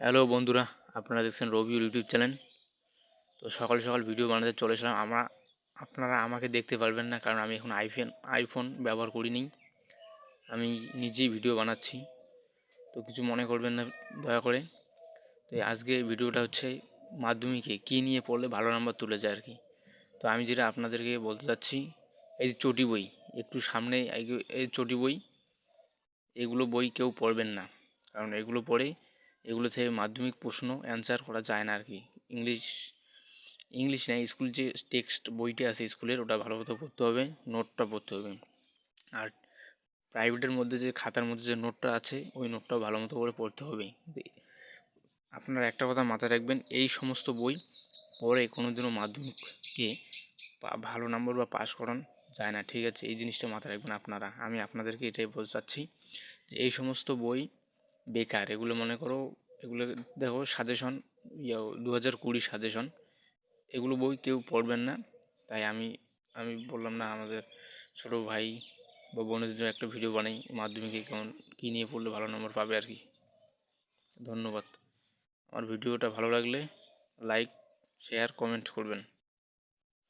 Hello বন্ধুরা, আপনারা দেখছেন রবিউল ইউটিউব চ্যানেল। তো সকাল সকাল ভিডিও বানাতে চলে এসলাম। আপনারা আমাকে দেখতে পারবেন না, কারণ আমি এখন আইফোন ব্যবহার করিনি। আমি নিজেই ভিডিও বানাচ্ছি, তো কিছু মনে করবেন না দয়া করে। তো আজকে ভিডিওটা হচ্ছে মাধ্যমিকে কী নিয়ে পড়লে ভালো নাম্বার তুলে যায় আর কি। তো আমি যেটা আপনাদেরকে বলতে চাচ্ছি, এই যে চটি বই, একটু সামনে এই চটি বই, এগুলো বই কেউ পড়বেন না, কারণ এগুলো পড়ে এগুলো থেকে মাধ্যমিক প্রশ্ন অ্যান্সার করা যায় না আর কি। ইংলিশ ইংলিশ না, স্কুল যে টেক্সট বইটা আছে স্কুলের, ওটা ভালো মতো পড়তে হবে, নোটটা পড়তে হবে। আর প্রাইভেটের মধ্যে যে খাতার মধ্যে যে নোটটা আছে, ওই নোটটাও ভালো মতো করে পড়তে হবে। আপনারা একটা কথা মাথায় রাখবেন, এই সমস্ত বই পড়ে কোনোদিনও মাধ্যমিককে ভালো নম্বর বা পাস করানো যায় না, ঠিক আছে? এই জিনিসটা মাথায় রাখবেন আপনারা। আমি আপনাদেরকে এটাই বলতে চাচ্ছি যে এই সমস্ত বই বেকার। এগুলো মনে করো, এগুলো দেখো সাজেশন, 2020 সাজেশন, এগুলো বই কেউ পড়বেন না। তাই আমি আমি বললাম না, আমাদের ছোটো ভাই বা বোনদের জন্য একটা ভিডিও বানাই, মাধ্যমিকে কেমন কী নিয়ে পড়লে ভালো নম্বর পাবে আর কি। ধন্যবাদ। আমার ভিডিওটা ভালো লাগলে লাইক, শেয়ার, কমেন্ট করবেন।